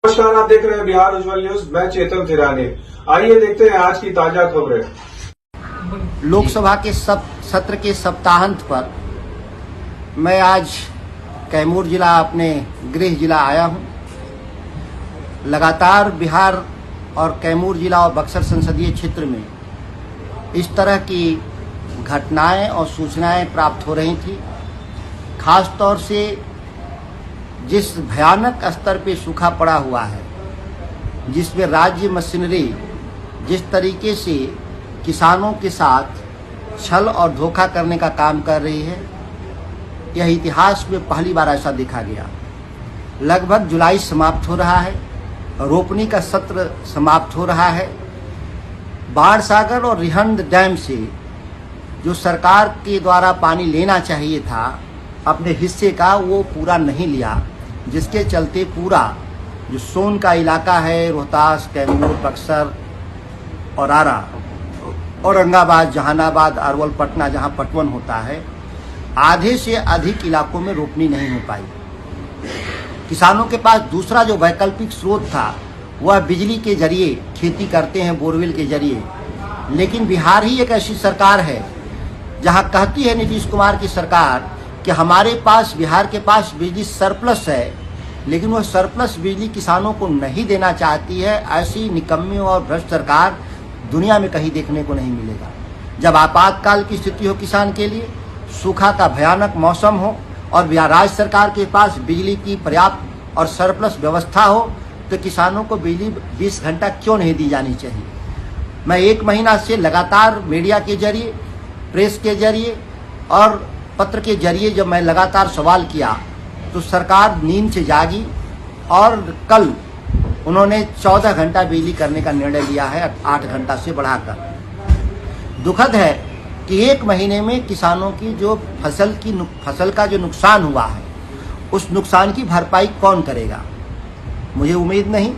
नमस्कार, आप देख रहे हैं बिहार उज्जवल न्यूज। मैं चेतन थिरानी। आइए देखते हैं आज की ताजा खबरें। लोकसभा के सत्र के सप्ताहांत पर मैं आज कैमूर जिला अपने गृह जिला आया हूं। लगातार बिहार और कैमूर जिला और बक्सर संसदीय क्षेत्र में इस तरह की घटनाएं और सूचनाएं प्राप्त हो रही थी। खास तौर से जिस भयानक स्तर पे सूखा पड़ा हुआ है, जिसमें राज्य मशीनरी जिस तरीके से किसानों के साथ छल और धोखा करने का काम कर रही है, यह इतिहास में पहली बार ऐसा देखा गया। लगभग जुलाई समाप्त हो रहा है, रोपनी का सत्र समाप्त हो रहा है। बाणसागर और रिहंद डैम से जो सरकार के द्वारा पानी लेना चाहिए था अपने हिस्से का, वो पूरा नहीं लिया, जिसके चलते पूरा जो सोन का इलाका है, रोहतास, कैमूर, बक्सर और आरा, औरंगाबाद, जहानाबाद, अरवल, पटना, जहां पटवन होता है, आधे से अधिक इलाकों में रोपनी नहीं हो पाई। किसानों के पास दूसरा जो वैकल्पिक स्रोत था वह बिजली के जरिए खेती करते हैं, बोरवेल के जरिए। लेकिन बिहार ही एक ऐसी सरकार है जहां कहती है नीतीश कुमार की सरकार कि हमारे पास, बिहार के पास बिजली सरप्लस है, लेकिन वह सरप्लस बिजली किसानों को नहीं देना चाहती है। ऐसी निकम्मी और भ्रष्ट सरकार दुनिया में कहीं देखने को नहीं मिलेगा। जब आपातकाल की स्थिति हो किसान के लिए, सूखा का भयानक मौसम हो और बिहार राज्य सरकार के पास बिजली की पर्याप्त और सरप्लस व्यवस्था हो, तो किसानों को बिजली 20 घंटा क्यों नहीं दी जानी चाहिए। मैं 1 महीना से लगातार मीडिया के जरिए, प्रेस के जरिए और पत्र के जरिए जब मैं लगातार सवाल किया, तो सरकार नींद से जागी और कल उन्होंने 14 घंटा बिजली करने का निर्णय लिया है, 8 घंटा से बढ़ाकर। दुखद है कि 1 महीने में किसानों की जो फसल का जो नुकसान हुआ है, उस नुकसान की भरपाई कौन करेगा। मुझे उम्मीद नहीं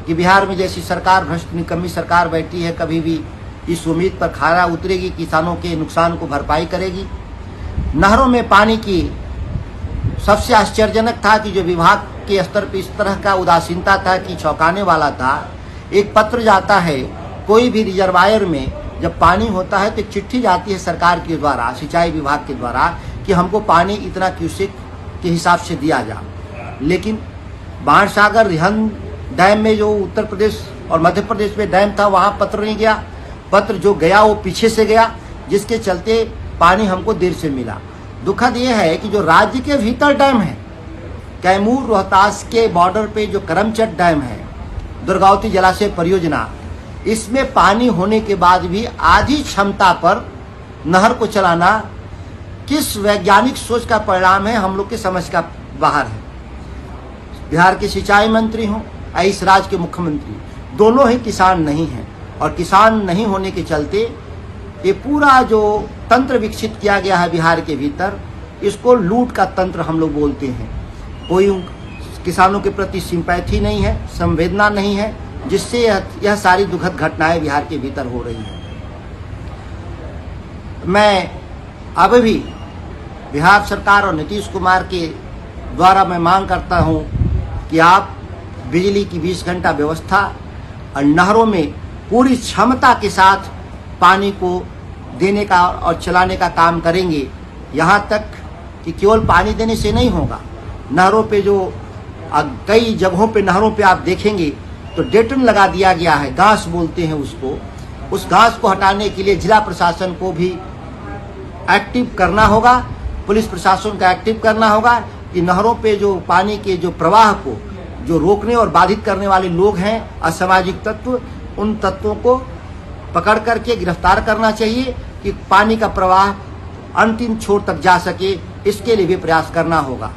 कि बिहार में जैसी सरकार, भ्रष्ट निकम्मी सरकार बैठी है, कभी भी इस उम्मीद पर खरा उतरेगी, किसानों के नुकसान को भरपाई करेगी। नहरों में पानी की सबसे आश्चर्यजनक था कि जो विभाग के स्तर पर इस तरह का उदासीनता था कि चौंकाने वाला था। एक पत्र जाता है, कोई भी रिजर्वायर में जब पानी होता है तो एक चिट्ठी जाती है सरकार के द्वारा, सिंचाई विभाग के द्वारा, कि हमको पानी इतना क्यूसेक के हिसाब से दिया जा। लेकिन बाणसागर, रिहंद डैम में जो उत्तर प्रदेश और मध्य प्रदेश में डैम था, वहाँ पत्र नहीं गया। पत्र जो गया वो पीछे से गया, जिसके चलते पानी हमको देर से मिला। दुखद ये है कि जो राज्य के भीतर डैम है, कैमूर रोहतास के बॉर्डर पे जो करमचट डैम है, दुर्गावती जलाशय परियोजना, इसमें पानी होने के बाद भी आधी क्षमता पर नहर को चलाना किस वैज्ञानिक सोच का परिणाम है, हम लोग के समझ का बाहर है। बिहार के सिंचाई मंत्री हों, इस राज्य के मुख्यमंत्री, दोनों ही किसान नहीं हैं। और किसान नहीं होने के चलते ये पूरा जो तंत्र विकसित किया गया है बिहार के भीतर, इसको लूट का तंत्र हम लोग बोलते हैं। कोई किसानों के प्रति सिंपैथी नहीं है, संवेदना नहीं है, जिससे यह सारी दुखद घटनाएं बिहार के भीतर हो रही हैं। मैं अब भी बिहार सरकार और नीतीश कुमार के द्वारा मैं मांग करता हूं कि आप बिजली की 20 घंटा व्यवस्था और नहरों में पूरी क्षमता के साथ पानी को देने का और चलाने का काम करेंगे। यहाँ तक कि केवल पानी देने से नहीं होगा। नहरों पे जो कई जगहों पे नहरों पे आप देखेंगे तो डेटन लगा दिया गया है, घास बोलते हैं उसको। उस घास को हटाने के लिए जिला प्रशासन को भी एक्टिव करना होगा, पुलिस प्रशासन का एक्टिव करना होगा कि नहरों पे जो पानी के जो प्रवाह को जो रोकने और बाधित करने वाले लोग हैं, असामाजिक तत्व, उन तत्वों को पकड़ करके गिरफ्तार करना चाहिए कि पानी का प्रवाह अंतिम छोर तक जा सके। इसके लिए भी प्रयास करना होगा।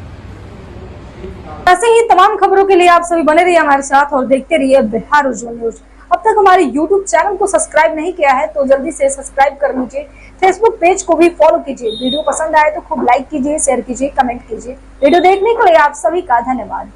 ऐसे ही तमाम खबरों के लिए आप सभी बने रहिए हमारे साथ और देखते रहिए बिहार उज्जवल न्यूज। अब तक हमारे YouTube चैनल को सब्सक्राइब नहीं किया है तो जल्दी से सब्सक्राइब कर लीजिए। फेसबुक पेज को भी फॉलो कीजिए। वीडियो पसंद आए तो खूब लाइक कीजिए, शेयर कीजिए, कमेंट कीजिए। वीडियो देखने के लिए आप सभी का धन्यवाद।